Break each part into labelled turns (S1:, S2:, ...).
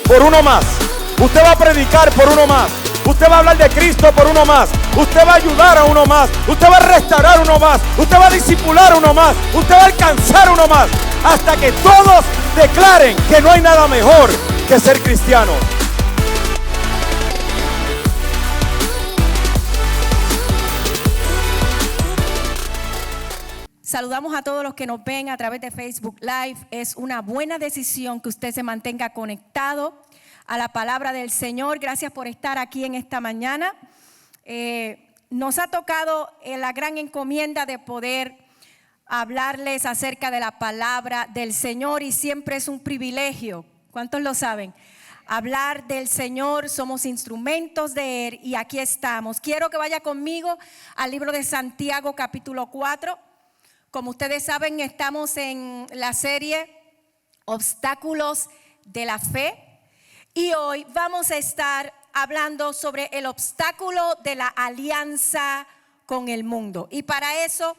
S1: por uno más. Usted va a predicar por uno más. Usted va a hablar de Cristo por uno más. Usted va a ayudar a uno más. Usted va a restaurar uno más. Usted va a discipular uno más. Usted va a alcanzar uno más. Hasta que todos declaren que no hay nada mejor que ser cristiano.
S2: Saludamos a todos los que nos ven a través de Facebook Live. Es una buena decisión que usted se mantenga conectado a la palabra del Señor. Gracias por estar aquí en esta mañana. Nos ha tocado la gran encomienda de poder hablarles acerca de la palabra del Señor, y siempre es un privilegio. ¿Cuántos lo saben? Hablar del Señor, somos instrumentos de Él y aquí estamos. Quiero que vaya conmigo al libro de Santiago capítulo 4. Como ustedes saben, estamos en la serie Obstáculos de la Fe. Y hoy vamos a estar hablando sobre el obstáculo de la alianza con el mundo. Y para eso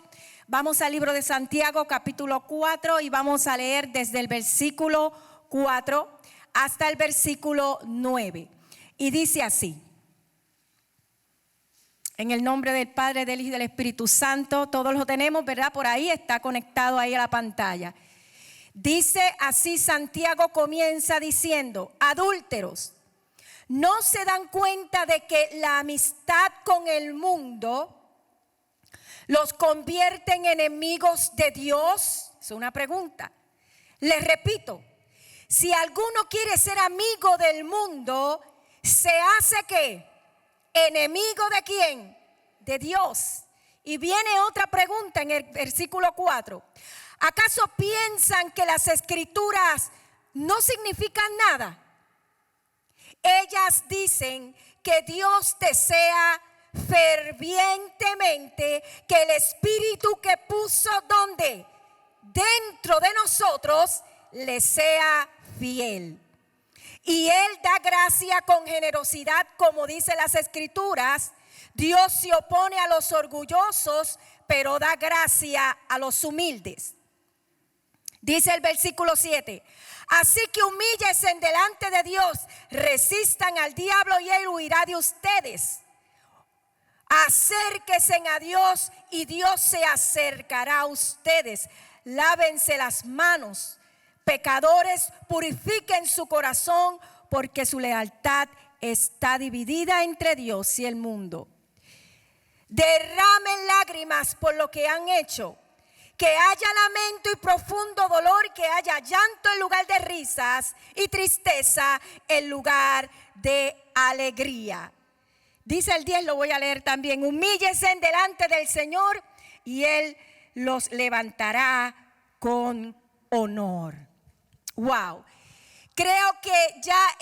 S2: vamos al libro de Santiago capítulo 4 y vamos a leer desde el versículo 4 hasta el versículo 9. Y dice así: en el nombre del Padre, del Hijo y del Espíritu Santo. Todos lo tenemos, ¿verdad? Por ahí está conectado ahí a la pantalla. Dice así, Santiago comienza diciendo: adúlteros, ¿no se dan cuenta de que la amistad con el mundo los convierte en enemigos de Dios? Es una pregunta. Les repito, si alguno quiere ser amigo del mundo, ¿se hace qué? ¿Enemigo de quién? De Dios. Y viene otra pregunta en el versículo 4. ¿Acaso piensan que las escrituras no significan nada? Ellas dicen que Dios desea fervientemente que el Espíritu que puso ¿dónde? Dentro de nosotros le sea fiel. Y Él da gracia con generosidad, como dice las escrituras. Dios se opone a los orgullosos, pero da gracia a los humildes. Dice el versículo 7: así que humíllense delante de Dios, resistan al diablo y Él huirá de ustedes. Acérquense a Dios y Dios se acercará a ustedes. Lávense las manos, pecadores, purifiquen su corazón, porque su lealtad está dividida entre Dios y el mundo. Derramen lágrimas por lo que han hecho, que haya lamento y profundo dolor, que haya llanto en lugar de risas y tristeza en lugar de alegría. Dice el 10, lo voy a leer también: humíllense delante del Señor y Él los levantará con honor. Wow, creo que ya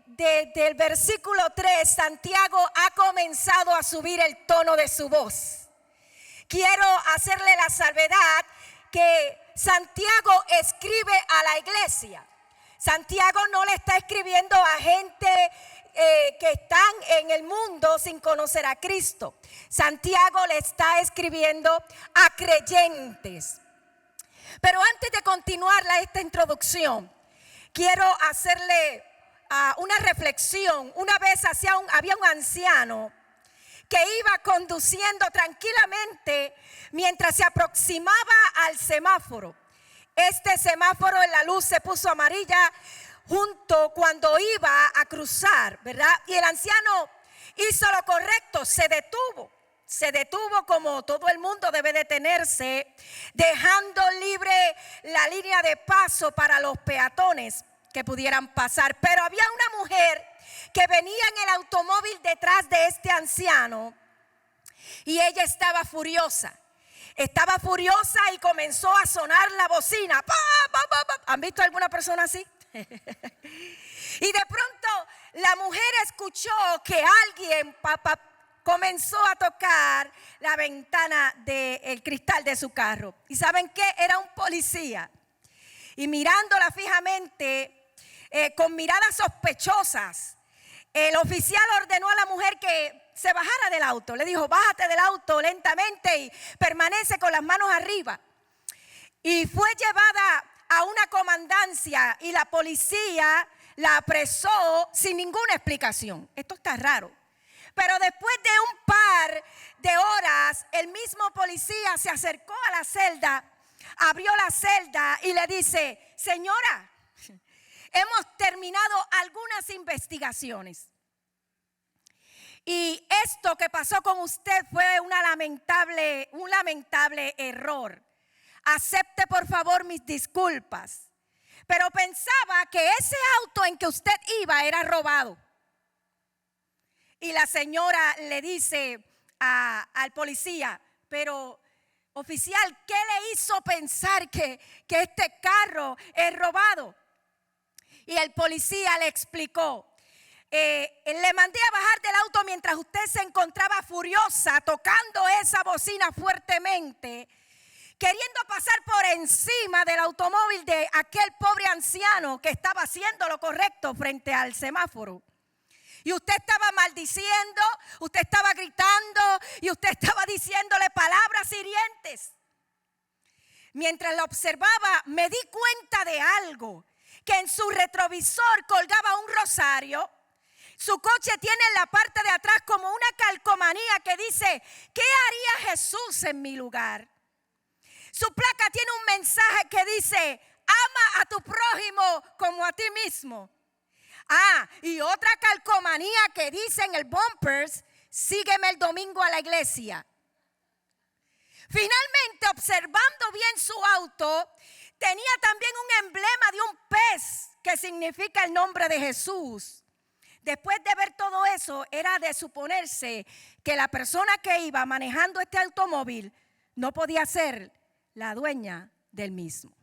S2: desde el versículo 3 Santiago ha comenzado a subir el tono de su voz. Quiero hacerle la salvedad que Santiago escribe a la iglesia. Santiago no le está escribiendo a gente que están en el mundo sin conocer a Cristo. Santiago le está escribiendo a creyentes. Pero antes de continuar esta introducción, quiero hacerle una reflexión. Una vez había un anciano que iba conduciendo tranquilamente mientras se aproximaba al semáforo. Este semáforo en la luz se puso amarilla junto cuando iba a cruzar, ¿verdad? Y el anciano hizo lo correcto, se detuvo como todo el mundo debe detenerse, dejando libre la línea de paso para los peatones que pudieran pasar. Pero había una mujer que venía en el automóvil detrás de este anciano y ella estaba furiosa y comenzó a sonar la bocina. ¡Pa, pa, pa, pa! ¿Han visto alguna persona así? Y de pronto la mujer escuchó que alguien comenzó a tocar la ventana del cristal de su carro. ¿Y saben qué? Era un policía. Y mirándola fijamente, con miradas sospechosas, el oficial ordenó a la mujer que se bajara del auto. Le dijo: bájate del auto lentamente y permanece con las manos arriba. Y fue llevada a una comandancia y la policía la apresó sin ninguna explicación. Esto está raro. Pero después de un par de horas, el mismo policía se acercó a la celda, abrió la celda y le dice: señora, hemos terminado algunas investigaciones. Y esto que pasó con usted fue un lamentable error. Acepte por favor mis disculpas. Pero pensaba que ese auto en que usted iba era robado. Y la señora le dice al policía: pero oficial, ¿qué le hizo pensar que este carro es robado? Y el policía le explicó: le mandé a bajar del auto mientras usted se encontraba furiosa, tocando esa bocina fuertemente, queriendo pasar por encima del automóvil de aquel pobre anciano que estaba haciendo lo correcto frente al semáforo. Y usted estaba maldiciendo, usted estaba gritando y usted estaba diciéndole palabras hirientes. Mientras la observaba, me di cuenta de algo, que en su retrovisor colgaba un rosario. Su coche tiene en la parte de atrás como una calcomanía que dice: ¿qué haría Jesús en mi lugar? Su placa tiene un mensaje que dice: ama a tu prójimo como a ti mismo. Y otra calcomanía que dice en el bumpers: sígueme el domingo a la iglesia. Finalmente, observando bien su auto, tenía también un emblema de un pez que significa el nombre de Jesús. Después de ver todo eso, era de suponerse que la persona que iba manejando este automóvil no podía ser la dueña del mismo.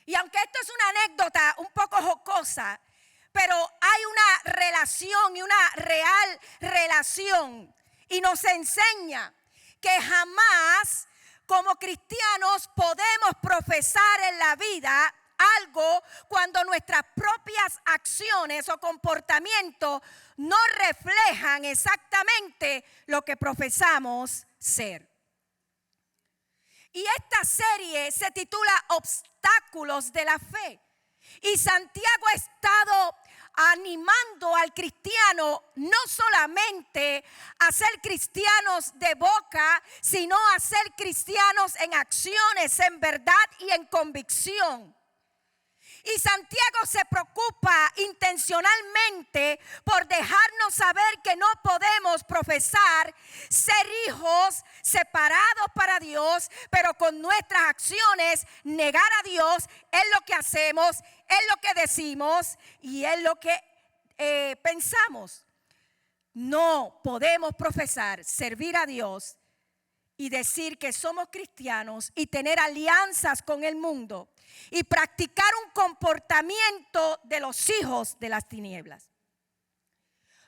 S2: Y aunque esto es una anécdota un poco jocosa, pero hay una relación y una real relación. Y nos enseña que jamás como cristianos podemos profesar en la vida algo cuando nuestras propias acciones o comportamientos no reflejan exactamente lo que profesamos ser. Y esta serie se titula Obstáculos de la Fe. Y Santiago ha estado animando al cristiano no solamente a ser cristianos de boca, sino a ser cristianos en acciones, en verdad y en convicción. Y Santiago se preocupa intencionalmente por dejarnos saber que no podemos profesar ser hijos separados para Dios, pero con nuestras acciones negar a Dios. Es lo que hacemos, es lo que decimos y es lo que pensamos. No podemos profesar servir a Dios y decir que somos cristianos y tener alianzas con el mundo y practicar un comportamiento de los hijos de las tinieblas.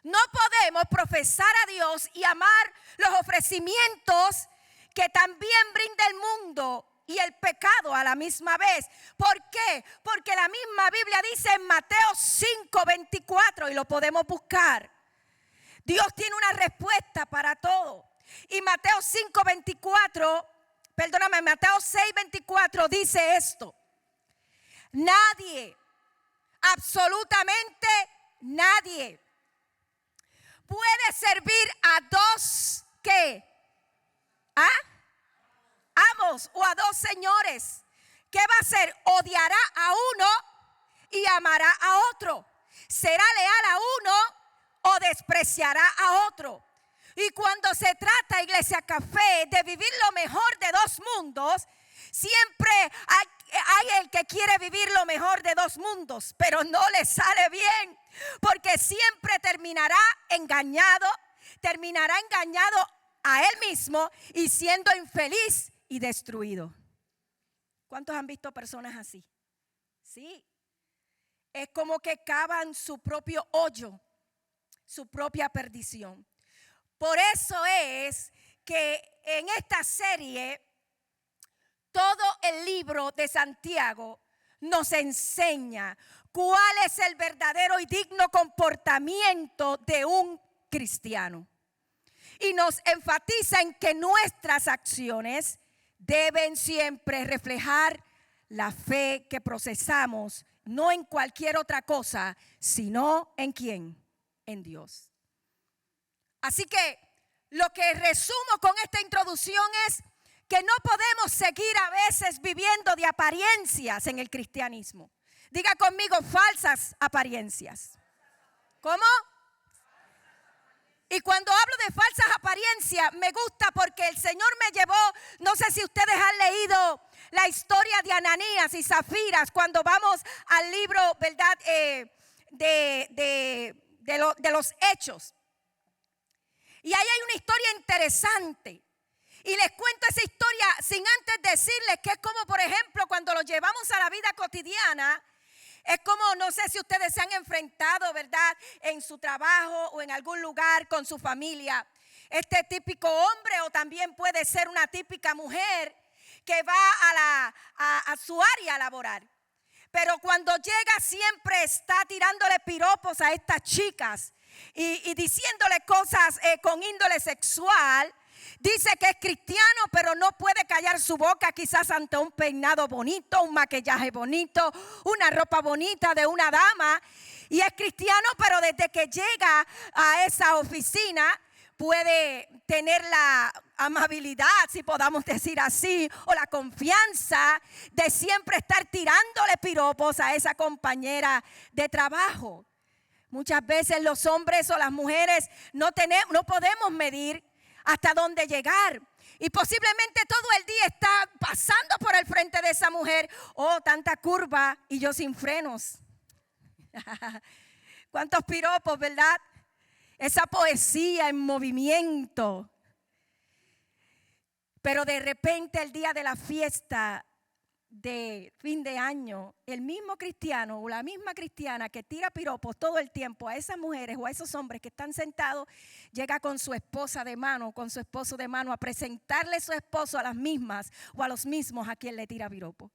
S2: No podemos profesar a Dios y amar los ofrecimientos que también brinda el mundo y el pecado a la misma vez. ¿Por qué? Porque la misma Biblia dice en Mateo 5:24, y lo podemos buscar. Dios tiene una respuesta para todo. Y Mateo 6:24 dice esto: nadie, absolutamente nadie, puede servir a dos, ¿qué? Amos o a dos señores. ¿Qué va a hacer? Odiará a uno y amará a otro. Será leal a uno o despreciará a otro. Y cuando se trata, Iglesia Café, de vivir lo mejor de dos mundos, siempre hay el que quiere vivir lo mejor de dos mundos, pero no le sale bien, porque siempre terminará engañado a él mismo y siendo infeliz y destruido. ¿Cuántos han visto personas así? Sí, es como que cavan su propio hoyo, su propia perdición. Por eso es que en esta serie todo el libro de Santiago nos enseña cuál es el verdadero y digno comportamiento de un cristiano. Y nos enfatiza en que nuestras acciones deben siempre reflejar la fe que procesamos no en cualquier otra cosa, sino en ¿quién? En Dios. Así que lo que resumo con esta introducción es que no podemos seguir a veces viviendo de apariencias en el cristianismo. Diga conmigo, falsas apariencias. ¿Cómo? Y cuando hablo de falsas apariencias, me gusta porque el Señor me llevó, no sé si ustedes han leído la historia de Ananías y Zafiras, cuando vamos al libro, ¿verdad? De los Hechos. Y ahí hay una historia interesante. Y les cuento esa historia sin antes decirles que es como, por ejemplo, cuando lo llevamos a la vida cotidiana. Es como, no sé si ustedes se han enfrentado, ¿verdad? En su trabajo o en algún lugar con su familia. Este típico hombre o también puede ser una típica mujer que va a su área a laborar. Pero cuando llega siempre está tirándole piropos a estas chicas y diciéndole cosas con índole sexual. Dice que es cristiano, pero no puede callar su boca quizás ante un peinado bonito, un maquillaje bonito, una ropa bonita de una dama. Y es cristiano, pero desde que llega a esa oficina puede tener la amabilidad, si podamos decir así, o la confianza de siempre estar tirándole piropos a esa compañera de trabajo. Muchas veces los hombres o las mujeres no podemos medir hasta dónde llegar. Y posiblemente todo el día está pasando por el frente de esa mujer. Oh, tanta curva y yo sin frenos. Cuántos piropos, ¿verdad? Esa poesía en movimiento. Pero de repente el día de la fiesta de fin de año, el mismo cristiano o la misma cristiana que tira piropos todo el tiempo a esas mujeres o a esos hombres que están sentados, llega con su esposa de mano, con su esposo de mano a presentarle su esposo a las mismas o a los mismos a quien le tira piropos.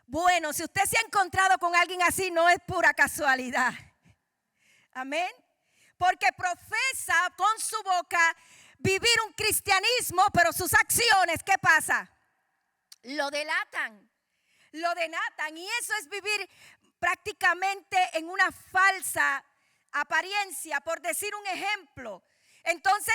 S2: Bueno, si usted se ha encontrado con alguien así, no es pura casualidad. Amén. Porque profesa con su boca vivir un cristianismo, pero sus acciones, ¿qué pasa? Lo delatan, y eso es vivir prácticamente en una falsa apariencia, por decir un ejemplo. Entonces,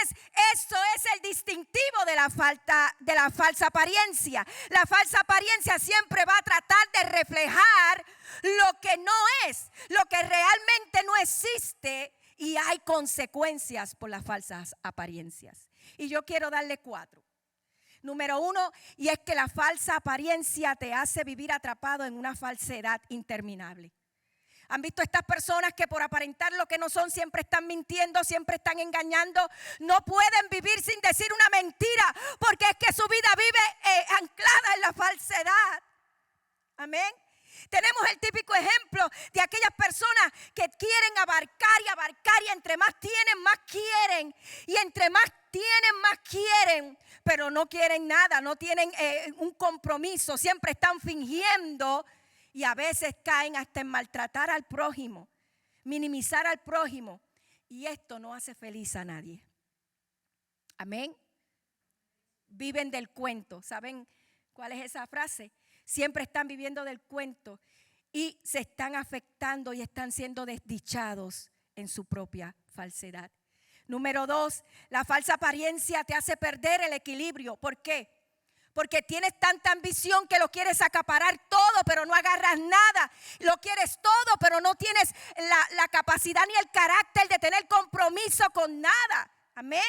S2: eso es el distintivo de la falsa apariencia. La falsa apariencia siempre va a tratar de reflejar lo que no es, lo que realmente no existe, y hay consecuencias por las falsas apariencias. Y yo quiero darle 4. Número 1, y es que la falsa apariencia te hace vivir atrapado en una falsedad interminable. ¿Han visto estas personas que por aparentar lo que no son siempre están mintiendo, siempre están engañando? No pueden vivir sin decir una mentira, porque es que su vida vive anclada en la falsedad. Amén. Tenemos el típico ejemplo de aquellas personas que quieren abarcar y entre más tienen, más quieren. Y entre más tienen, más quieren, pero no quieren nada, no tienen un compromiso, siempre están fingiendo y a veces caen hasta en maltratar al prójimo, minimizar al prójimo. Y esto no hace feliz a nadie. Amén. Viven del cuento. ¿Saben cuál es esa frase? Siempre están viviendo del cuento y se están afectando y están siendo desdichados en su propia falsedad. Número 2, la falsa apariencia te hace perder el equilibrio. ¿Por qué? Porque tienes tanta ambición que lo quieres acaparar todo, pero no agarras nada. Lo quieres todo, pero no tienes la capacidad ni el carácter de tener compromiso con nada. Amén.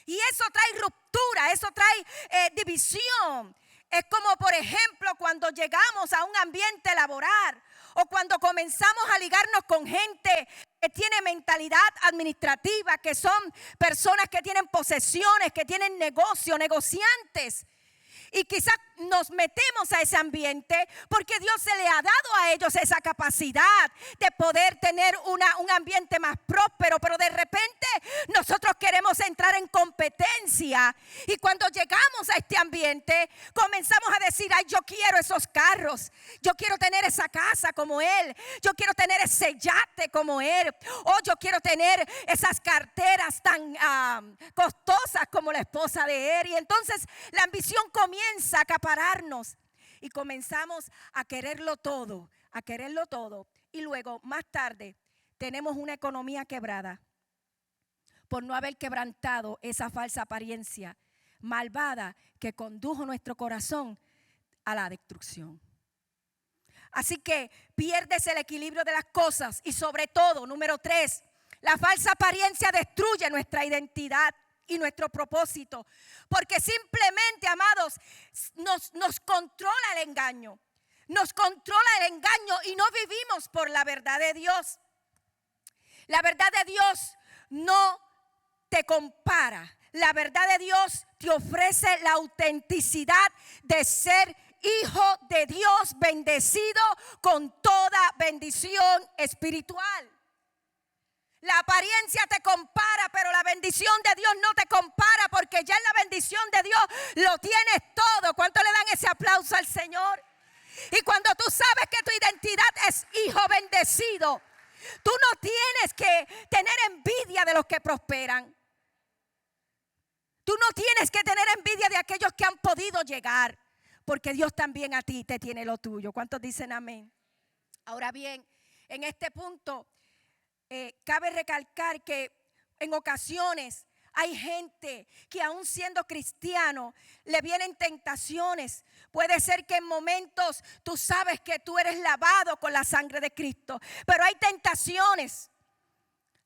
S2: Y eso trae ruptura, eso trae división. Es como, por ejemplo, cuando llegamos a un ambiente laboral o cuando comenzamos a ligarnos con gente que tiene mentalidad administrativa, que son personas que tienen posesiones, que tienen negocio, negociantes. Y quizás nos metemos a ese ambiente porque Dios se le ha dado a ellos esa capacidad de poder tener un ambiente más próspero. Pero de repente nosotros queremos entrar en competencia. Y cuando llegamos a este ambiente comenzamos a decir, ay, yo quiero esos carros. Yo quiero tener esa casa como él. Yo quiero tener ese yate como él. O yo quiero tener esas carteras tan costosas como la esposa de él. Y entonces la ambición comienza a acapararnos. y comenzamos a quererlo todo, y luego más tarde tenemos una economía quebrada por no haber quebrantado esa falsa apariencia malvada que condujo nuestro corazón a la destrucción. Así que pierdes el equilibrio de las cosas y sobre todo, número 3, la falsa apariencia destruye nuestra identidad y nuestro propósito, porque simplemente, amados, nos controla el engaño. Nos controla el engaño y no vivimos por la verdad de Dios. La verdad de Dios no te compara. La verdad de Dios te ofrece la autenticidad de ser hijo de Dios, bendecido con toda bendición espiritual. La apariencia te compara, pero la bendición de Dios no te compara, porque ya en la bendición de Dios lo tienes todo. ¿Cuánto le dan ese aplauso al Señor? Y cuando tú sabes que tu identidad es hijo bendecido, tú no tienes que tener envidia de los que prosperan. Tú no tienes que tener envidia de aquellos que han podido llegar, porque Dios también a ti te tiene lo tuyo. ¿Cuántos dicen amén? Ahora bien, en este punto cabe recalcar que en ocasiones hay gente que aún siendo cristiano le vienen tentaciones. Puede ser que en momentos tú sabes que tú eres lavado con la sangre de Cristo, pero hay tentaciones.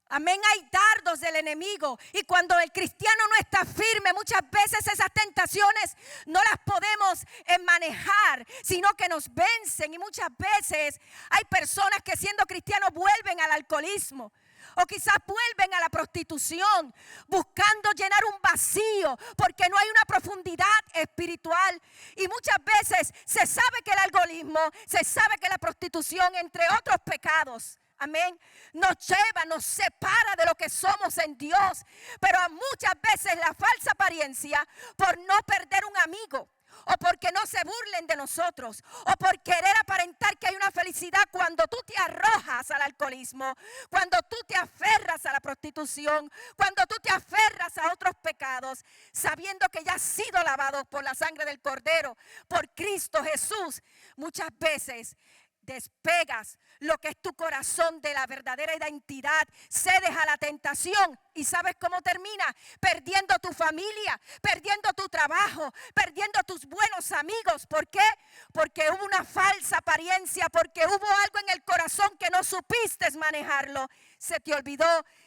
S2: Amén, hay dardos del enemigo y cuando el cristiano no está firme, muchas veces esas tentaciones no las podemos manejar, sino que nos vencen. Y muchas veces hay personas que siendo cristianos vuelven al alcoholismo o quizás vuelven a la prostitución, buscando llenar un vacío porque no hay una profundidad espiritual. Y muchas veces se sabe que el alcoholismo, se sabe que la prostitución, entre otros pecados, amén, nos lleva, nos separa de lo que somos en Dios. Pero muchas veces la falsa apariencia, por no perder un amigo, o porque no se burlen de nosotros, o por querer aparentar que hay una felicidad, cuando tú te arrojas al alcoholismo, cuando tú te aferras a la prostitución, cuando tú te aferras a otros pecados, sabiendo que ya has sido lavado por la sangre del Cordero, por Cristo Jesús, muchas veces despegas lo que es tu corazón de la verdadera identidad, cedes a la tentación y ¿sabes cómo termina? Perdiendo tu familia, perdiendo tu trabajo, perdiendo tus buenos amigos. ¿Por qué? Porque hubo una falsa apariencia, porque hubo algo en el corazón que no supiste manejarlo. Se te olvidó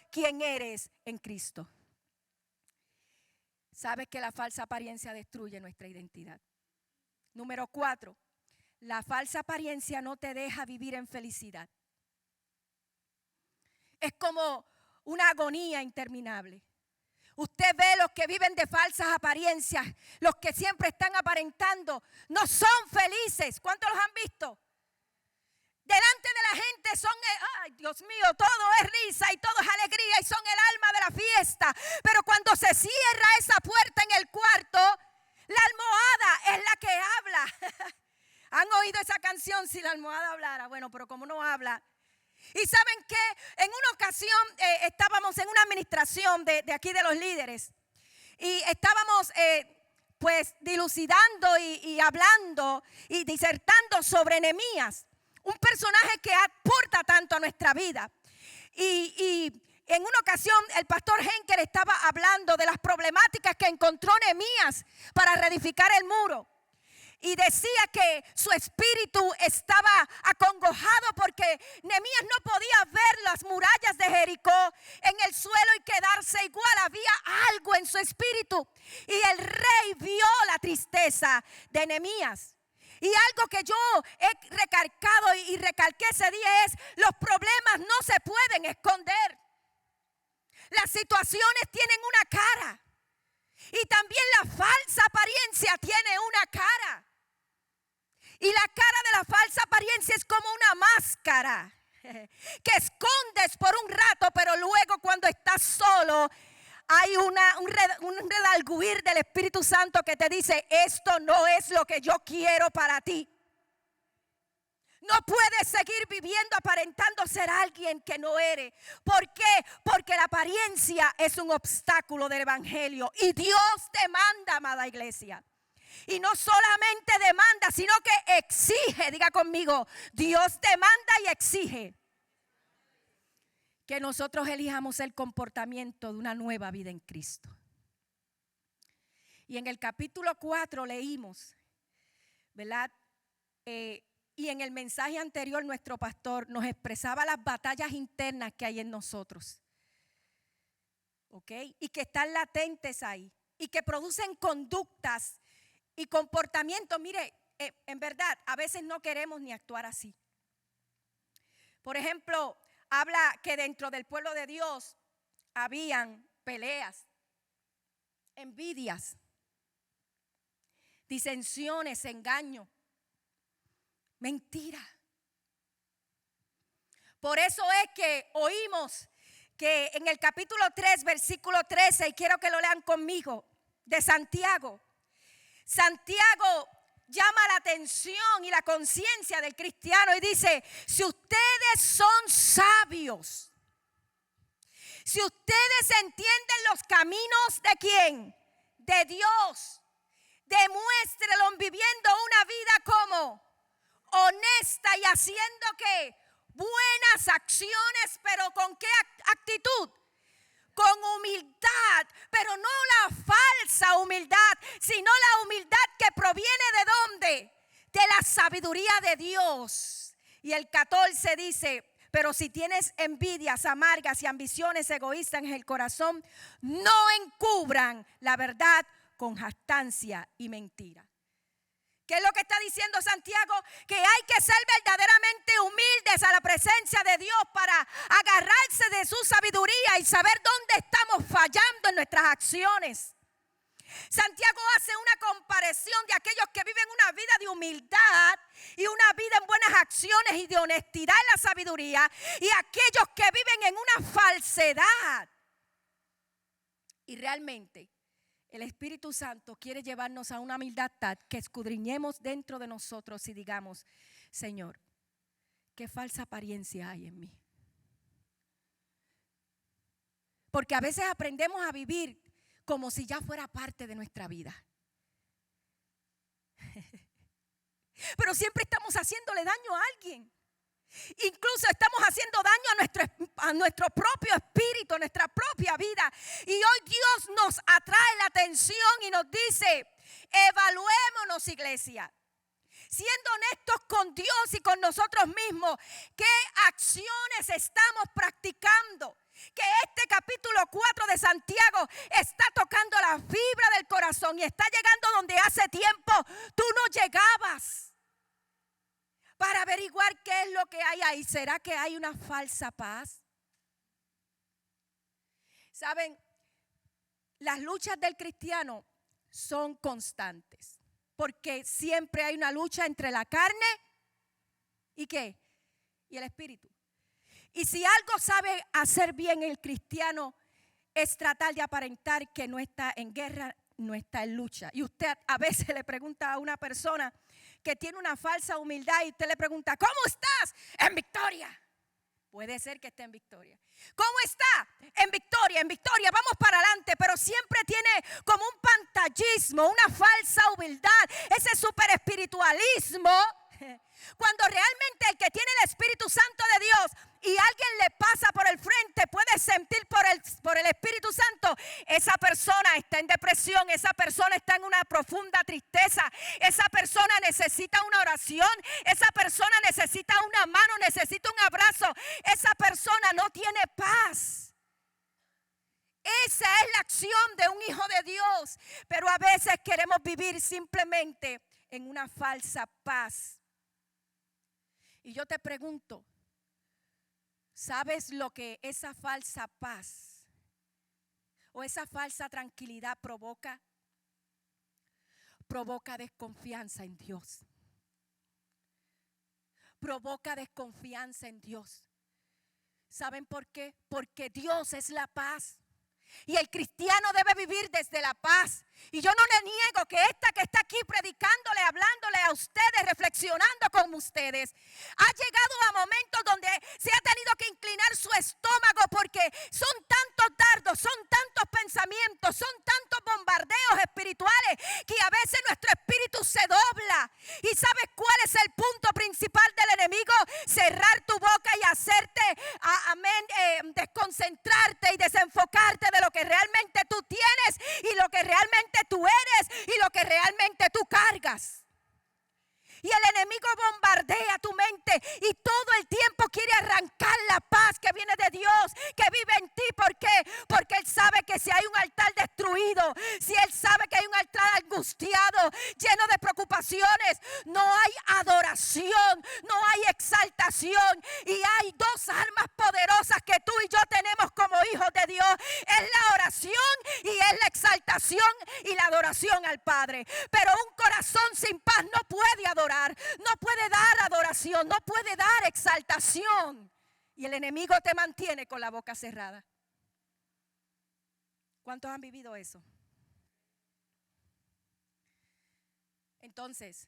S2: quién eres en Cristo. ¿Sabes que la falsa apariencia destruye nuestra identidad? Número 4. La falsa apariencia no te deja vivir en felicidad. Es como una agonía interminable. Usted ve los que viven de falsas apariencias, los que siempre están aparentando, no son felices. ¿Cuántos los han visto? Delante de la gente son, ay Dios mío, todo es risa y todo es alegría y son el alma de la fiesta. Pero cuando se cierra esa puerta en el cuarto, la almohada es la que habla. ¿Han oído esa canción? Si la almohada hablara. Bueno, pero como no habla. Y ¿saben qué? En una ocasión estábamos en una administración de aquí de los líderes. Y estábamos pues dilucidando y hablando y disertando sobre Nehemías. Un personaje que aporta tanto a nuestra vida. Y en una ocasión el pastor Henker estaba hablando de las problemáticas que encontró Nehemías para reedificar el muro. Y decía que su espíritu estaba acongojado porque Nehemías no podía ver las murallas de Jericó en el suelo y quedarse igual. Había algo en su espíritu. Y el rey vio la tristeza de Nehemías. Y algo que yo he recalcado y recalqué ese día es: los problemas no se pueden esconder. Las situaciones tienen una cara. Y también la falsa apariencia tiene una cara. Y la cara de la falsa apariencia es como una máscara que escondes por un rato, pero luego cuando estás solo hay un redarguir del Espíritu Santo que te dice: esto no es lo que yo quiero para ti. No puedes seguir viviendo aparentando ser alguien que no eres. ¿Por qué? Porque la apariencia es un obstáculo del evangelio. Y Dios te manda, amada iglesia, Y no solamente demanda, sino que exige. Diga conmigo, Dios demanda y exige que nosotros elijamos el comportamiento de una nueva vida en Cristo. Y en el capítulo 4 leímos, ¿verdad? Y en el mensaje anterior nuestro pastor nos expresaba las batallas internas que hay en nosotros. ¿Ok? Y que están latentes ahí. Y que producen conductas y comportamientos. Mire, en verdad, a veces no queremos ni actuar así. Por ejemplo, habla que dentro del pueblo de Dios habían peleas, envidias, disensiones, engaño, mentira. Por eso es que oímos que en el capítulo 3, versículo 13, y quiero que lo lean conmigo, de Santiago. Santiago llama la atención y la conciencia del cristiano y dice, si ustedes son sabios, si ustedes entienden los caminos de ¿quién? De Dios, demuéstrelo viviendo una vida como honesta y haciendo ¿qué? Buenas acciones, pero ¿con qué actitud? Con humildad, pero no la falsa humildad, sino la humildad que proviene ¿de dónde? De la sabiduría de Dios. Y el 14 dice, pero si tienes envidias amargas y ambiciones egoístas en el corazón, no encubran la verdad con jactancia y mentira. ¿Qué es lo que está diciendo Santiago? Que hay que ser verdaderamente humildes a la presencia de Dios para agarrarse de su sabiduría y saber dónde estamos fallando en nuestras acciones. Santiago hace una comparación de aquellos que viven una vida de humildad y una vida en buenas acciones y de honestidad en la sabiduría, y aquellos que viven en una falsedad. Y realmente el Espíritu Santo quiere llevarnos a una humildad tal que escudriñemos dentro de nosotros y digamos, Señor, ¿qué falsa apariencia hay en mí? Porque a veces aprendemos a vivir como si ya fuera parte de nuestra vida. Pero siempre estamos haciéndole daño a alguien. Incluso estamos haciendo daño a nuestro propio espíritu, a nuestra propia vida. Y hoy Dios nos atrae la atención y nos dice, evaluémonos, iglesia, siendo honestos con Dios y con nosotros mismos, qué acciones estamos practicando. Que este capítulo 4 de Santiago está tocando la fibra del corazón y está llegando donde hace tiempo tú no llegabas, para averiguar qué es lo que hay ahí. ¿Será que hay una falsa paz? Saben, las luchas del cristiano son constantes, porque siempre hay una lucha entre la carne y ¿qué? Y el espíritu. Y si algo sabe hacer bien el cristiano es tratar de aparentar que no está en guerra, no está en lucha. Y usted a veces le pregunta a una persona que tiene una falsa humildad y usted le pregunta, ¿cómo estás? En victoria. Puede ser que esté en victoria. ¿Cómo está? En victoria, vamos para adelante. Pero siempre tiene como un pantallismo, una falsa humildad, ese super espiritualismo. Cuando realmente el que tiene el Espíritu Santo de Dios y alguien le pasa por el frente, puede sentir por el Espíritu Santo, esa persona está en depresión, esa persona está en una profunda tristeza, esa persona necesita una oración, esa persona necesita una mano, necesita un abrazo, esa persona no tiene paz. Esa es la acción de un hijo de Dios, pero a veces queremos vivir simplemente en una falsa paz. Y yo te pregunto, ¿sabes lo que esa falsa paz o esa falsa tranquilidad provoca? Provoca desconfianza en Dios. Provoca desconfianza en Dios. ¿Saben por qué? Porque Dios es la paz. Y el cristiano debe vivir desde la paz. Y yo no le niego que esta que está aquí predicándole, hablándole a ustedes, reflexionando con ustedes, ha llegado a momentos donde se ha tenido que inclinar su estómago porque son tantos dardos, son tantos pensamientos, son tantos bombardeos espirituales que a veces nuestro espíritu se dobla. ¿Y sabes cuál es el punto principal del enemigo? Cerrar tu boca y hacerte, desconcentrarte y desenfocarte de lo que realmente tú tienes y lo que realmente tú eres y lo que realmente tú cargas. Y el enemigo bombardea tu mente y todo el tiempo quiere arrancar la paz que viene de Dios, que vive en ti. ¿Por qué? Porque él sabe que si hay un altar destruido, si él sabe que hay un altar angustiado, lleno de preocupaciones, no hay adoración, no hay exaltación. Y hay dos armas poderosas que tú y yo tenemos como hijos de Dios. Es la oración y es la exaltación y la adoración al Padre. Pero un corazón sin paz no puede adorar. No puede dar adoración, no puede dar exaltación. Y el enemigo te mantiene con la boca cerrada. ¿Cuántos han vivido eso? Entonces,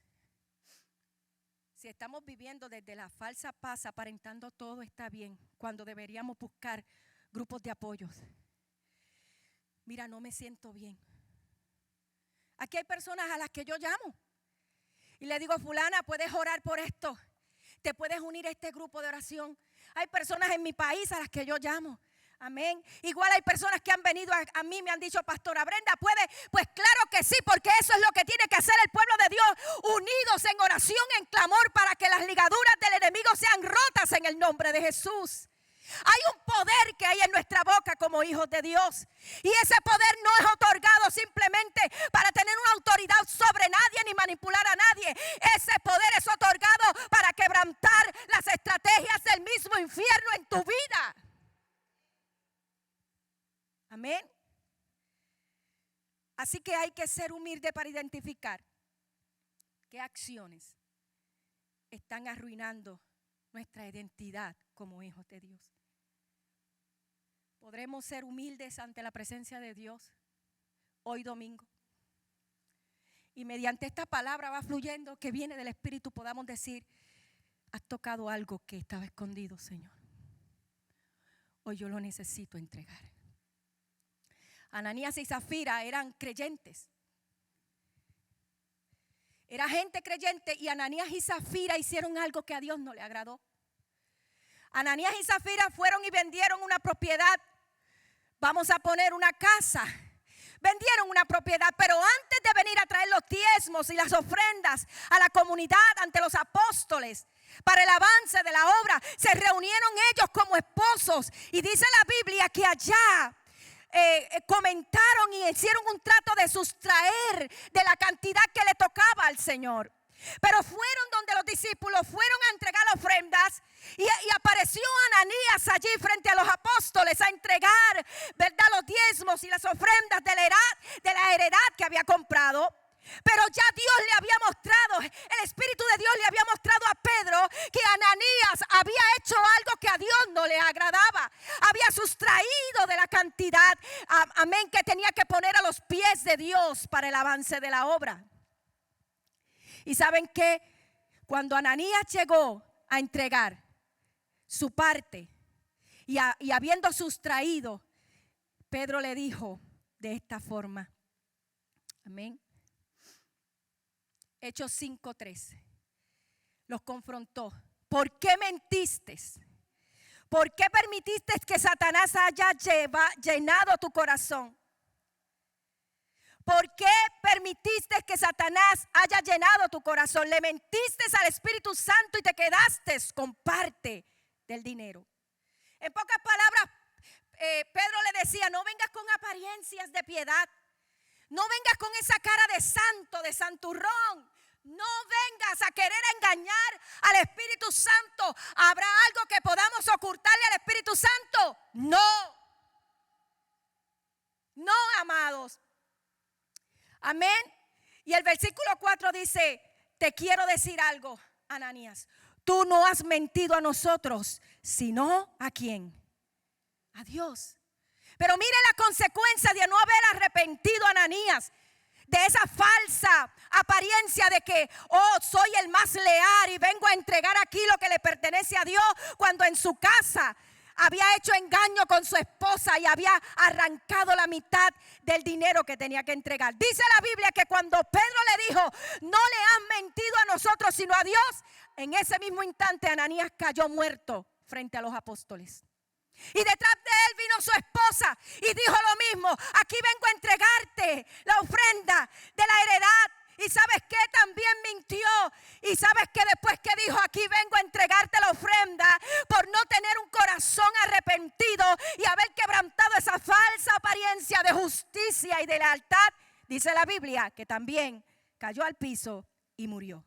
S2: si estamos viviendo desde la falsa paz, aparentando todo está bien, cuando deberíamos buscar grupos de apoyos. Mira, no me siento bien. Aquí hay personas a las que yo llamo y le digo, fulana, puedes orar por esto, te puedes unir a este grupo de oración. Hay personas en mi país a las que yo llamo. Amén. Igual hay personas que han venido a mí, me han dicho, pastora Brenda, ¿puede? Pues claro que sí, porque eso es lo que tiene que hacer el pueblo de Dios, unidos en oración, en clamor, para que las ligaduras del enemigo sean rotas en el nombre de Jesús. Hay un poder que hay en nuestra boca como hijos de Dios. Y ese poder no es otorgado simplemente para tener una autoridad sobre nadie ni manipular a nadie. Ese poder es otorgado para quebrantar las estrategias del mismo infierno en tu vida. Amén. Así que hay que ser humilde para identificar qué acciones están arruinando nuestra identidad como hijos de Dios. ¿Podremos ser humildes ante la presencia de Dios hoy domingo? Y mediante esta palabra va fluyendo que viene del Espíritu podamos decir, has tocado algo que estaba escondido, Señor. Hoy yo lo necesito entregar. Ananías y Zafira eran creyentes. Era gente creyente y Ananías y Zafira hicieron algo que a Dios no le agradó. Ananías y Zafira fueron y vendieron una propiedad. Vamos a poner una casa. Vendieron una propiedad, pero antes de venir a traer los diezmos y las ofrendas a la comunidad ante los apóstoles para el avance de la obra, se reunieron ellos como esposos. Y dice la Biblia que allá comentaron y hicieron un trato de sustraer de la cantidad que le tocaba al Señor. Pero fueron donde los discípulos fueron a entregar ofrendas y apareció Ananías allí frente a los apóstoles a entregar, ¿verdad?, los diezmos y las ofrendas de la heredad que había comprado. Pero ya Dios le había mostrado, el Espíritu de Dios le había mostrado a Pedro que Ananías había hecho algo que a Dios no le agradaba. Había sustraído de la cantidad, amén, que tenía que poner a los pies de Dios para el avance de la obra. Y saben que cuando Ananías llegó a entregar su parte y habiendo sustraído, Pedro le dijo de esta forma, amén. Hechos 5:3, los confrontó. ¿Por qué mentiste? ¿Por qué permitiste que Satanás haya llenado tu corazón? ¿Por qué permitiste que Satanás haya llenado tu corazón? Le mentiste al Espíritu Santo y te quedaste con parte del dinero. En pocas palabras, Pedro le decía, no vengas con apariencias de piedad. No vengas con esa cara de santo, de santurrón. No vengas a querer engañar al Espíritu Santo. ¿Habrá algo que podamos ocultarle al Espíritu Santo? No. No, amados. Amén. Y el versículo 4 dice, te quiero decir algo, Ananías. Tú no has mentido a nosotros, sino ¿a quién? A Dios. Pero mire la consecuencia de no haber arrepentido a Ananías. de esa falsa apariencia de que, oh, soy el más leal y vengo a entregar aquí lo que le pertenece a Dios, cuando en su casa había hecho engaño con su esposa y había arrancado la mitad del dinero que tenía que entregar. Dice la Biblia que cuando Pedro le dijo, no le han mentido a nosotros sino a Dios, en ese mismo instante Ananías cayó muerto frente a los apóstoles. Y detrás de él vino su esposa y dijo lo mismo: aquí vengo a entregarte la ofrenda de la heredad. Y ¿sabes qué? También mintió. Y ¿sabes qué? Después que dijo, aquí vengo a entregarte la ofrenda, por no tener un corazón arrepentido y haber quebrantado esa falsa apariencia de justicia y de lealtad, dice la Biblia que también cayó al piso y murió.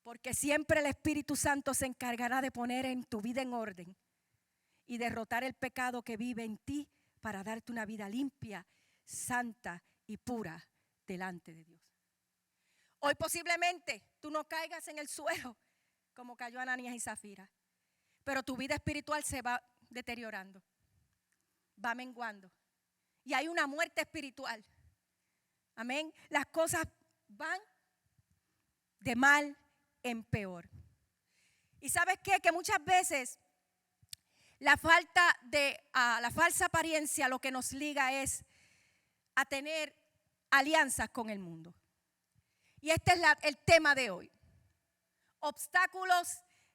S2: Porque siempre el Espíritu Santo se encargará de poner en tu vida en orden y derrotar el pecado que vive en ti para darte una vida limpia, santa y pura delante de Dios. Hoy posiblemente tú no caigas en el suelo como cayó Ananías y Zafira, pero tu vida espiritual se va deteriorando, va menguando y hay una muerte espiritual. Amén. Las cosas van de mal en peor. ¿Y sabes qué? Que muchas veces la falsa apariencia lo que nos liga es a tener alianzas con el mundo. Y este es el tema de hoy. Obstáculos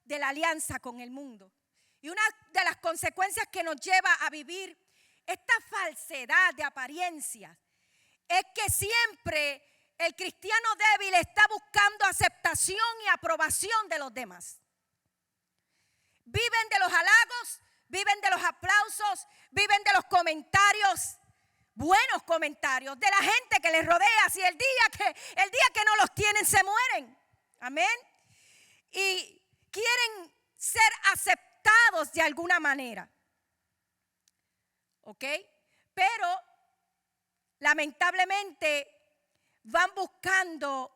S2: de la alianza con el mundo. Y una de las consecuencias que nos lleva a vivir esta falsedad de apariencias es que siempre el cristiano débil está buscando aceptación y aprobación de los demás. Viven de los halagos, viven de los aplausos, viven de los comentarios, buenos comentarios de la gente que les rodea. Si el día que no los tienen se mueren. Amén. Y quieren ser aceptados de alguna manera. ¿Ok? Pero lamentablemente van buscando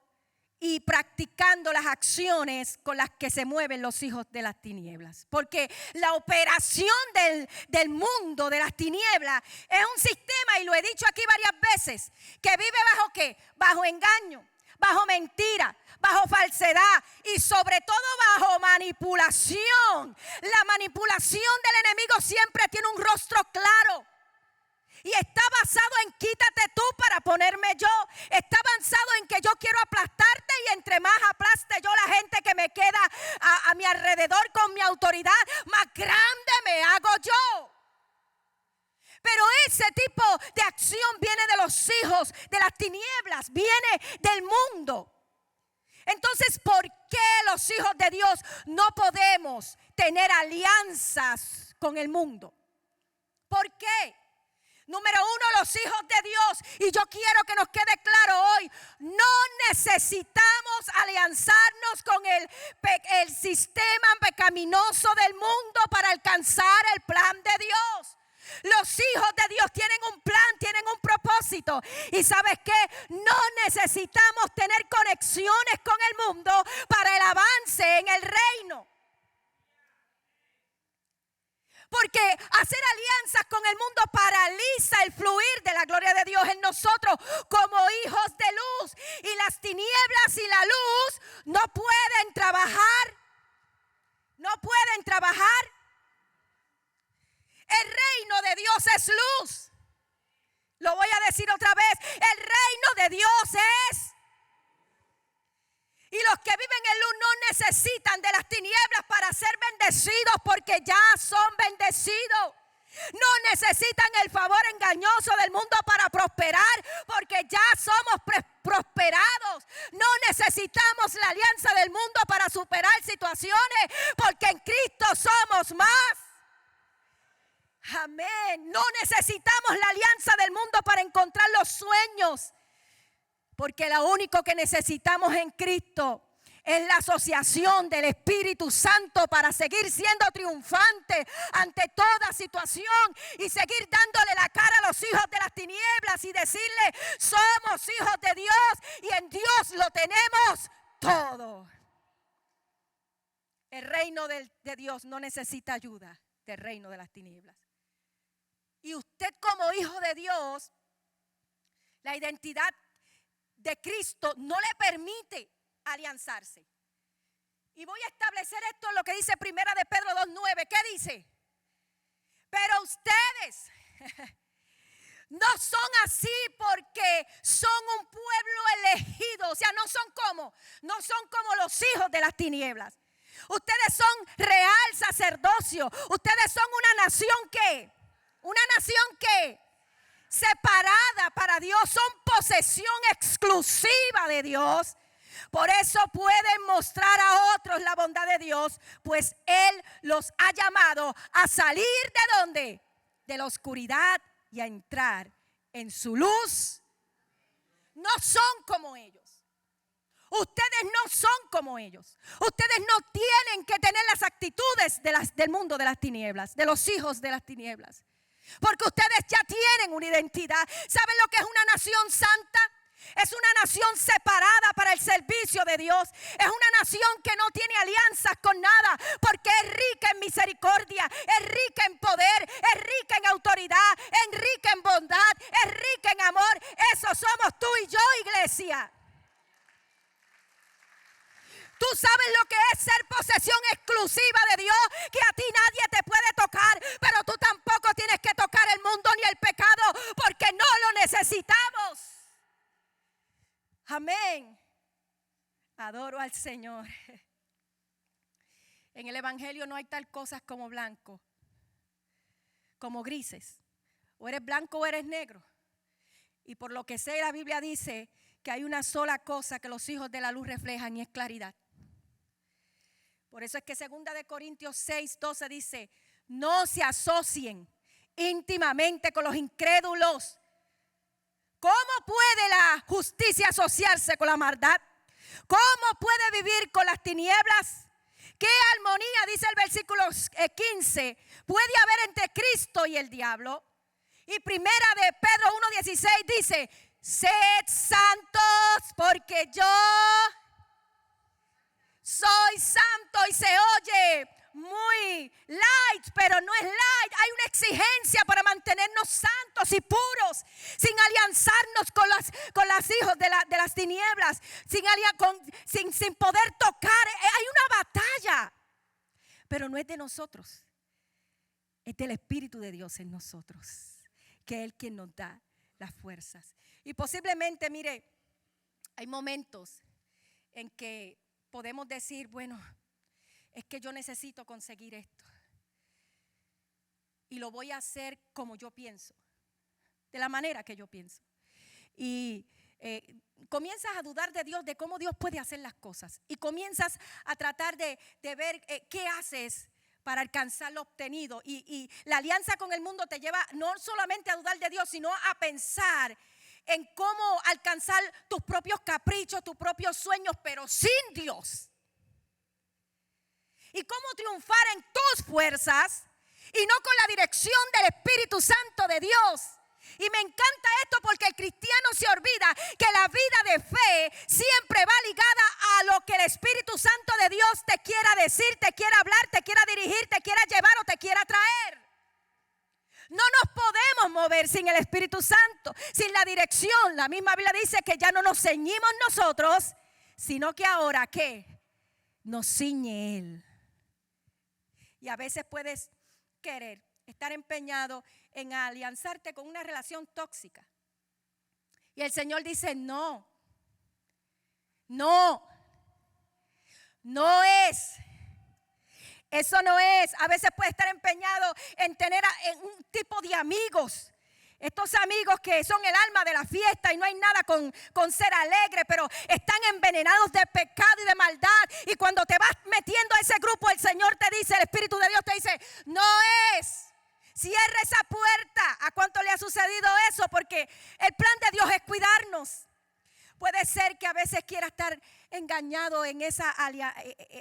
S2: y practicando las acciones con las que se mueven los hijos de las tinieblas. Porque la operación del mundo de las tinieblas es un sistema, y lo he dicho aquí varias veces, que vive bajo ¿qué? Bajo engaño, bajo mentira, bajo falsedad y sobre todo bajo manipulación. La manipulación del enemigo siempre tiene un rostro claro. Y está basado en quítate tú para ponerme yo. Está basado en que yo quiero aplastarte, y entre más aplaste yo la gente que me queda a mi alrededor con mi autoridad, más grande me hago yo. Pero ese tipo de acción viene de los hijos de las tinieblas, viene del mundo. Entonces, ¿por qué los hijos de Dios no podemos tener alianzas con el mundo? ¿Por qué? Número uno, los hijos de Dios, y yo quiero que nos quede claro hoy, no necesitamos alianzarnos con el sistema pecaminoso del mundo para alcanzar el plan de Dios. Los hijos de Dios tienen un plan, tienen un propósito. Y ¿sabes qué? No necesitamos tener conexiones con el mundo para el avance en el reino. Porque hacer alianzas con el mundo paraliza el fluir de la gloria de Dios en nosotros como hijos de luz. Y las tinieblas y la luz no pueden trabajar. No pueden trabajar. El reino de Dios es luz. Lo voy a decir otra vez. El reino de Dios es. Y los que viven en luz no necesitan de las tinieblas para ser bendecidos, porque ya son bendecidos. No necesitan el favor engañoso del mundo para prosperar, porque ya somos prosperados. No necesitamos la alianza del mundo para superar situaciones, porque en Cristo somos más. Amén. No necesitamos la alianza del mundo para encontrar los sueños, porque lo único que necesitamos en Cristo es la asociación del Espíritu Santo para seguir siendo triunfantes ante toda situación y seguir dándole la cara a los hijos de las tinieblas y decirle: somos hijos de Dios y en Dios lo tenemos todo. El reino de Dios no necesita ayuda del reino de las tinieblas. Y usted, como hijo de Dios, La identidad de Cristo no le permite alianzarse. Y voy a establecer esto en lo que dice Primera de Pedro 2:9. ¿Qué dice? Pero ustedes no son así porque son un pueblo elegido. O sea, no son como los hijos de las tinieblas. Ustedes son real sacerdocio. Ustedes son una nación que, separada para Dios. Son posesión exclusiva de Dios. Por eso pueden mostrar a otros la bondad de Dios, pues Él los ha llamado a salir ¿de dónde? De la oscuridad y a entrar en su luz. No son como ellos. Ustedes no son como ellos. Ustedes no tienen que tener las actitudes del mundo de las tinieblas, de los hijos de las tinieblas. Porque ustedes ya tienen una identidad. ¿Saben lo que es una nación santa? Es una nación separada para el servicio de Dios. Es una nación que no tiene alianzas con nada, porque es rica en misericordia, es rica en poder, es rica en autoridad, es rica en bondad, es rica en amor. Eso somos tú y yo, iglesia. Tú sabes lo que es ser posesión exclusiva de Dios, que a ti nadie te puede tocar, pero tú tampoco tienes que tocar el mundo ni el pecado, porque no lo necesitamos. Amén. Adoro al Señor. En el Evangelio no hay tal cosas como blanco, como grises. O eres blanco o eres negro. Y por lo que sé, la Biblia dice que hay una sola cosa que los hijos de la luz reflejan y es claridad. Por eso es que 2 Corintios 6:12 dice: no se asocien íntimamente con los incrédulos. ¿Cómo puede la justicia asociarse con la maldad? ¿Cómo puede vivir con las tinieblas? ¿Qué armonía, dice el versículo 15, puede haber entre Cristo y el diablo? Y Primera de Pedro 1:16 dice: sed santos porque yo soy santo. Y se oye muy light, pero no es light. Hay una exigencia para mantenernos santos y puros, sin alianzarnos con las hijos de las tinieblas, sin poder tocar. Hay una batalla, pero no es de nosotros, es del Espíritu de Dios en nosotros, que es el quien nos da las fuerzas. Y posiblemente, mire, hay momentos en que podemos decir, bueno, es que yo necesito conseguir esto. Y lo voy a hacer como yo pienso, de la manera que yo pienso. Y comienzas a dudar de Dios, de cómo Dios puede hacer las cosas. Y comienzas a tratar de ver qué haces para alcanzar lo obtenido. Y la alianza con el mundo te lleva no solamente a dudar de Dios, sino a pensar en cómo alcanzar tus propios caprichos, tus propios sueños, pero sin Dios. Y cómo triunfar en tus fuerzas y no con la dirección del Espíritu Santo de Dios. Y me encanta esto porque el cristiano se olvida que la vida de fe siempre va ligada a lo que el Espíritu Santo de Dios te quiera decir, te quiera hablar, te quiera dirigir, te quiera llevar o te quiera traer. No nos podemos mover sin el Espíritu Santo, sin la dirección. La misma Biblia dice que ya no nos ceñimos nosotros, sino que ahora, ¿qué? Nos ciñe Él. Y a veces puedes querer estar empeñado en alianzarte con una relación tóxica. Y el Señor dice: no es. Eso no es. A veces puedes estar empeñado en tener un tipo de amigos. Estos amigos que son el alma de la fiesta y no hay nada con ser alegre, pero están envenenados de pecado y de maldad. Y cuando te vas metiendo a ese grupo, el Señor te dice, el Espíritu de Dios te dice: no es. Cierra esa puerta. ¿A cuánto le ha sucedido eso? Porque el plan de Dios es cuidarnos. Puede ser que a veces quieras estar engañado en esa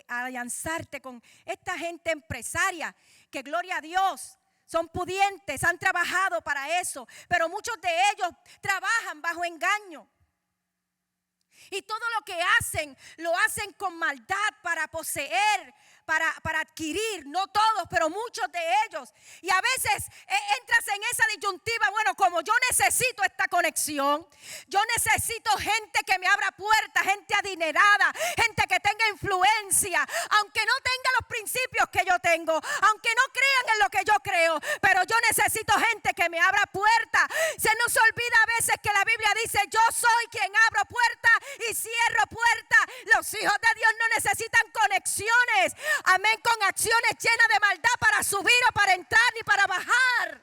S2: alianzarte con esta gente empresaria, que gloria a Dios, son pudientes, han trabajado para eso, pero muchos de ellos trabajan bajo engaño. Y todo lo que hacen, lo hacen con maldad para poseer, para adquirir, no todos, pero muchos de ellos. Y a veces entras en esa disyuntiva, bueno, como yo necesito esta conexión, yo necesito gente que me abra puertas, gente adinerada, gente que tenga influencia, aunque no tenga los principios que yo tengo, aunque no crean en lo que yo creo, pero yo necesito gente que me abra puertas. Se nos olvida a veces que la Biblia dice, yo soy quien abro puertas y cierro puertas. Los hijos de Dios no necesitan conexiones, amén, con acciones llenas de maldad para subir o para entrar ni para bajar.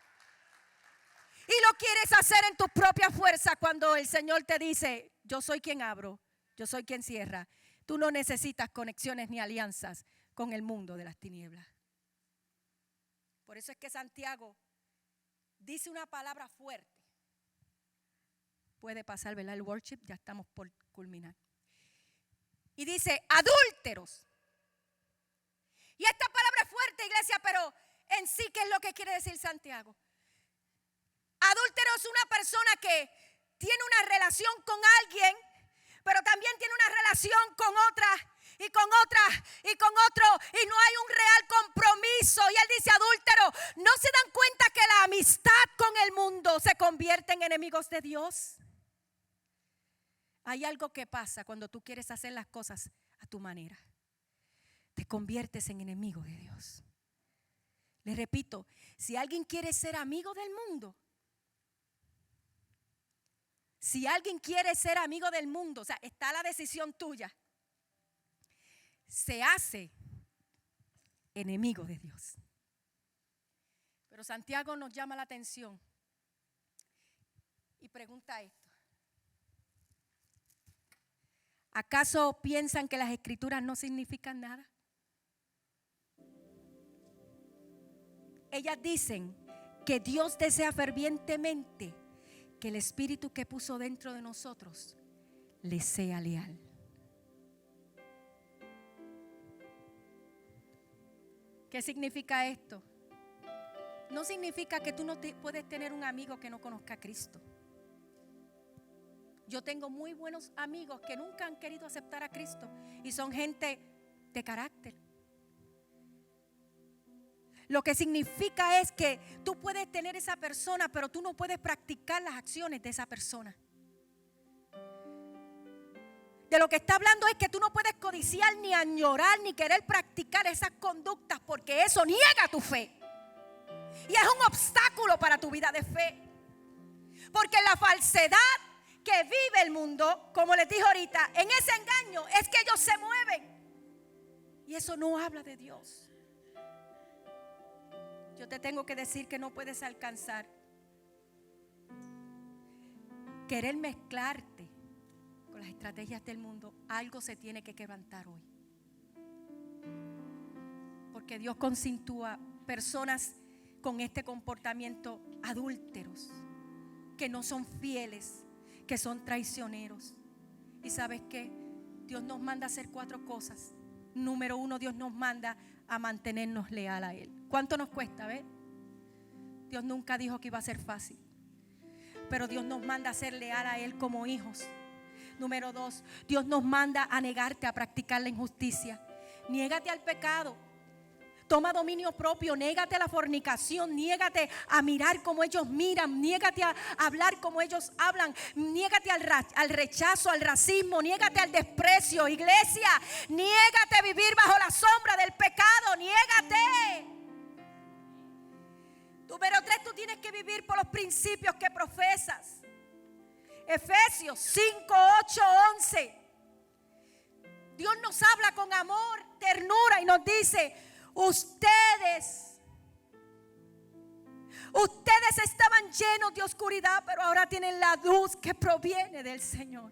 S2: Y lo quieres hacer en tu propia fuerza cuando el Señor te dice, yo soy quien abro, yo soy quien cierra. Tú no necesitas conexiones ni alianzas con el mundo de las tinieblas. Por eso es que Santiago dice una palabra fuerte. Puede pasar, ¿verdad? El worship, ya estamos por culminar. Y dice, adúlteros. Y esta palabra es fuerte, iglesia, pero en sí, ¿qué es lo que quiere decir Santiago? Adúltero es una persona que tiene una relación con alguien, pero también tiene una relación con otra, y con otra, y con otro, y no hay un real compromiso. Y él dice, adúltero, ¿no se dan cuenta que la amistad con el mundo se convierte en enemigos de Dios? Hay algo que pasa cuando tú quieres hacer las cosas a tu manera. Te conviertes en enemigo de Dios. Le repito, si alguien quiere ser amigo del mundo, si alguien quiere ser amigo del mundo, o sea, está la decisión tuya, se hace enemigo de Dios. Pero Santiago nos llama la atención y pregunta esto. ¿Acaso piensan que las escrituras no significan nada? Ellas dicen que Dios desea fervientemente que el Espíritu que puso dentro de nosotros le sea leal. ¿Qué significa esto? No significa que tú no puedes tener un amigo que no conozca a Cristo. Yo tengo muy buenos amigos que nunca han querido aceptar a Cristo y son gente de carácter. Lo que significa es que tú puedes tener esa persona, pero tú no puedes practicar las acciones de esa persona. De lo que está hablando es que tú no puedes codiciar, ni añorar, ni querer practicar esas conductas, porque eso niega tu fe. Y es un obstáculo para tu vida de fe. Porque la falsedad que vive el mundo, como les dije ahorita, en ese engaño es que ellos se mueven. Y eso no habla de Dios. Yo te tengo que decir que no puedes alcanzar. Querer mezclarte con las estrategias del mundo, algo se tiene que quebrantar hoy. Porque Dios consintúa personas con este comportamiento adúlteros, que no son fieles, que son traicioneros. ¿Y sabes qué? Dios nos manda a hacer 4 cosas. Número 1, Dios nos manda a mantenernos leal a Él. ¿Cuánto nos cuesta, ver? Dios nunca dijo que iba a ser fácil, pero Dios nos manda a ser leal a Él como hijos. Número 2, Dios nos manda a negarte a practicar la injusticia. Niégate al pecado. Toma dominio propio, niégate a la fornicación, niégate a mirar como ellos miran, niégate a hablar como ellos hablan, niégate al rechazo, al racismo, niégate al desprecio. Iglesia, niégate a vivir bajo la sombra del pecado, niégate. Número 3, tú tienes que vivir por los principios que profesas. Efesios 5, 8, 11. Dios nos habla con amor, ternura y nos dice: Ustedes estaban llenos de oscuridad, pero ahora tienen la luz que proviene del Señor.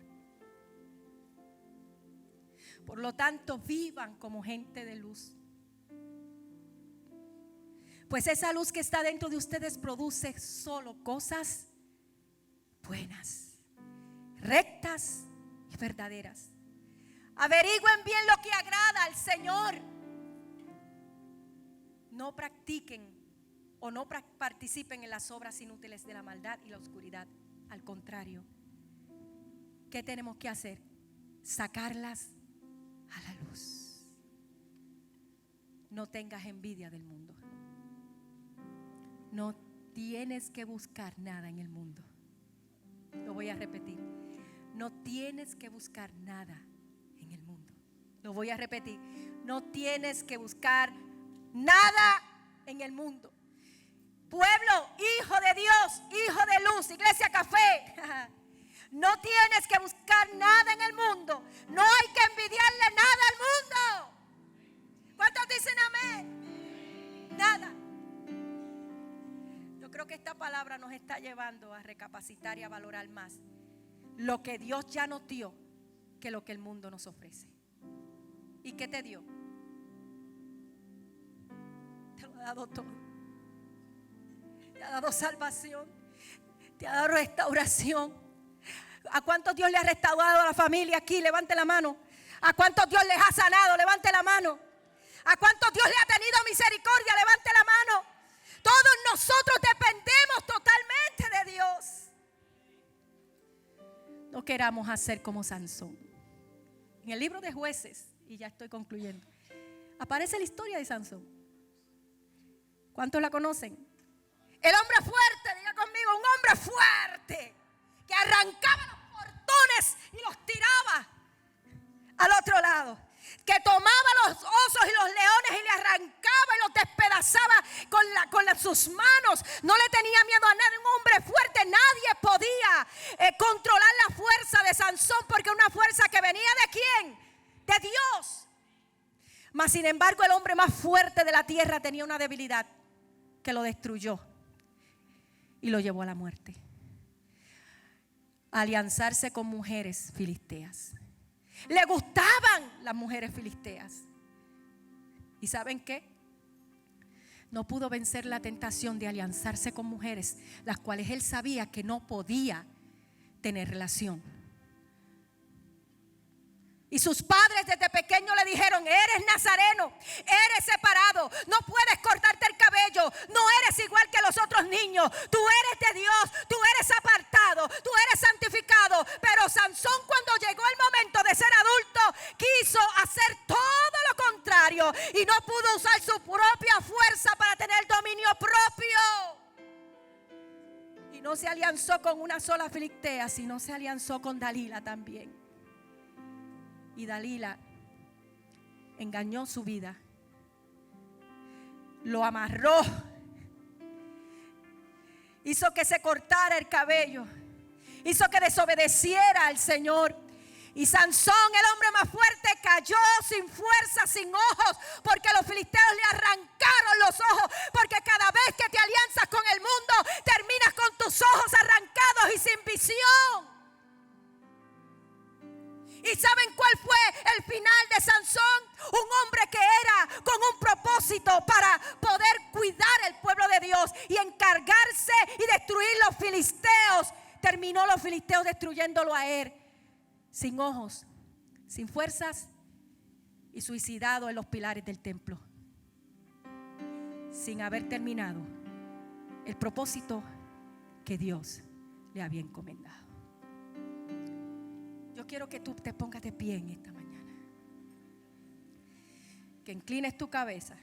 S2: Por lo tanto, vivan como gente de luz. Pues esa luz que está dentro de ustedes produce solo cosas buenas, rectas y verdaderas. Averigüen bien lo que agrada al Señor. No practiquen o no participen en las obras inútiles de la maldad y la oscuridad. Al contrario, ¿qué tenemos que hacer? Sacarlas a la luz. no tengas envidia del mundo. No tienes que buscar nada en el mundo. Lo voy a repetir. No tienes que buscar nada en el mundo. Lo voy a repetir. No tienes que buscar nada en el mundo. Pueblo, hijo de Dios, hijo de luz, Iglesia Café. No tienes que buscar nada en el mundo. No hay que envidiarle nada al mundo. ¿Cuántos dicen amén? Nada. Yo creo que esta palabra nos está llevando a recapacitar y a valorar más lo que Dios ya nos dio que lo que el mundo nos ofrece. ¿Y qué te dio? Te lo ha dado todo. Te ha dado salvación. Te ha dado restauración. ¿A cuántos Dios le ha restaurado a la familia aquí? Levante la mano. ¿A cuántos Dios les ha sanado? Levante la mano. ¿A cuántos Dios le ha tenido misericordia? Levante la mano. Todos nosotros dependemos totalmente de Dios. No queramos hacer como Sansón. En el libro de Jueces, y ya estoy concluyendo, aparece la historia de Sansón. ¿Cuántos la conocen? El hombre fuerte, diga conmigo, un hombre fuerte que arrancaba los portones y los tiraba al otro lado, que tomaba los osos y los leones y le arrancaba y los despedazaba con sus manos. No le tenía miedo a nadie, un hombre fuerte. Nadie podía controlar la fuerza de Sansón, porque una fuerza que venía ¿de quién? De Dios. Mas sin embargo el hombre más fuerte de la tierra tenía una debilidad que lo destruyó y lo llevó a la muerte. Alianzarse con mujeres filisteas. Le gustaban las mujeres filisteas. ¿Y saben qué? No pudo vencer la tentación de alianzarse con mujeres, las cuales él sabía que no podía tener relación. Y sus padres desde pequeño le dijeron: eres nazareno, eres separado, no puedes cortarte el cabello, no eres igual que los otros niños, tú eres de Dios, tú eres apartado, tú eres santificado. Pero Sansón, cuando llegó el momento de ser adulto, quiso hacer todo lo contrario y no pudo usar su propia fuerza para tener dominio propio. Y no se alianzó con una sola filistea, sino se alianzó con Dalila también. Y Dalila engañó su vida, lo amarró, hizo que se cortara el cabello, hizo que desobedeciera al Señor. Y Sansón, el hombre más fuerte, cayó sin fuerza, sin ojos, porque los filisteos le arrancaron los ojos. Porque cada vez que te alianzas con el mundo, terminas con tus ojos arrancados y sin visión. ¿Y saben cuál fue el final de Sansón? Un hombre que era con un propósito para poder cuidar el pueblo de Dios y encargarse y destruir los filisteos. Terminó los filisteos destruyéndolo a él, sin ojos, sin fuerzas y suicidado en los pilares del templo, sin haber terminado el propósito que Dios le había encomendado. Yo quiero que tú te pongas de pie en esta mañana, que inclines tu cabeza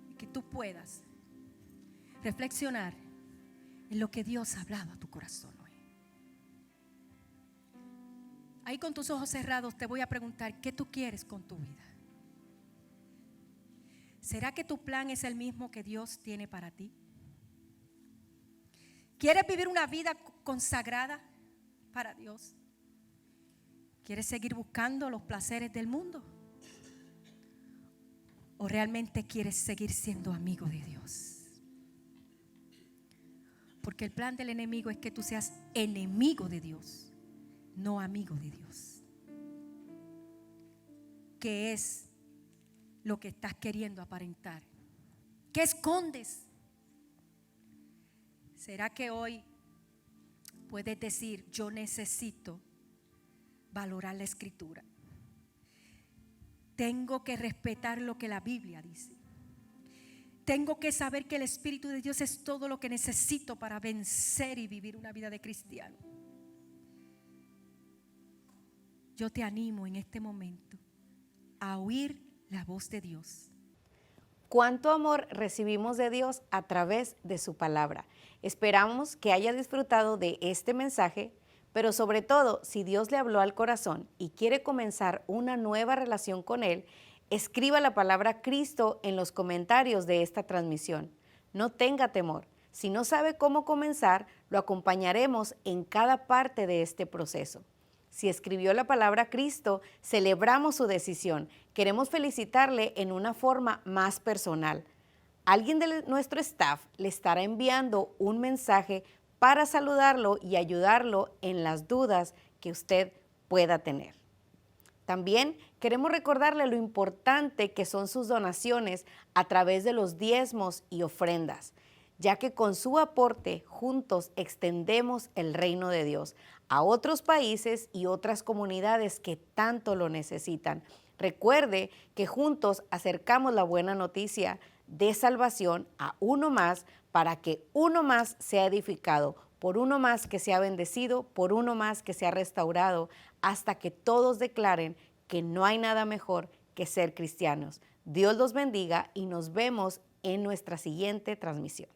S2: y que tú puedas reflexionar en lo que Dios ha hablado a tu corazón hoy. Ahí con tus ojos cerrados te voy a preguntar: ¿qué tú quieres con tu vida? ¿Será que tu plan es el mismo que Dios tiene para ti? ¿Quieres vivir una vida consagrada para Dios? ¿Quieres seguir buscando los placeres del mundo? ¿O realmente quieres seguir siendo amigo de Dios? Porque el plan del enemigo es que tú seas enemigo de Dios, no amigo de Dios. ¿Qué es lo que estás queriendo aparentar? ¿Qué escondes? ¿Será que hoy puedes decir: yo necesito valorar la Escritura? Tengo que respetar lo que la Biblia dice. Tengo que saber que el Espíritu de Dios es todo lo que necesito para vencer y vivir una vida de cristiano. Yo te animo en este momento a oír la voz de Dios.
S3: Cuánto amor recibimos de Dios a través de su palabra. Esperamos que haya disfrutado de este mensaje, pero sobre todo, si Dios le habló al corazón y quiere comenzar una nueva relación con Él, escriba la palabra Cristo en los comentarios de esta transmisión. No tenga temor. Si no sabe cómo comenzar, lo acompañaremos en cada parte de este proceso. Si escribió la palabra Cristo, celebramos su decisión. Queremos felicitarle en una forma más personal. Alguien de nuestro staff le estará enviando un mensaje para saludarlo y ayudarlo en las dudas que usted pueda tener. También queremos recordarle lo importante que son sus donaciones a través de los diezmos y ofrendas, ya que con su aporte juntos extendemos el reino de Dios a otros países y otras comunidades que tanto lo necesitan. Recuerde que juntos acercamos la buena noticia de salvación a uno más para que uno más sea edificado, por uno más que sea bendecido, por uno más que sea restaurado, hasta que todos declaren que no hay nada mejor que ser cristianos. Dios los bendiga y nos vemos en nuestra siguiente transmisión.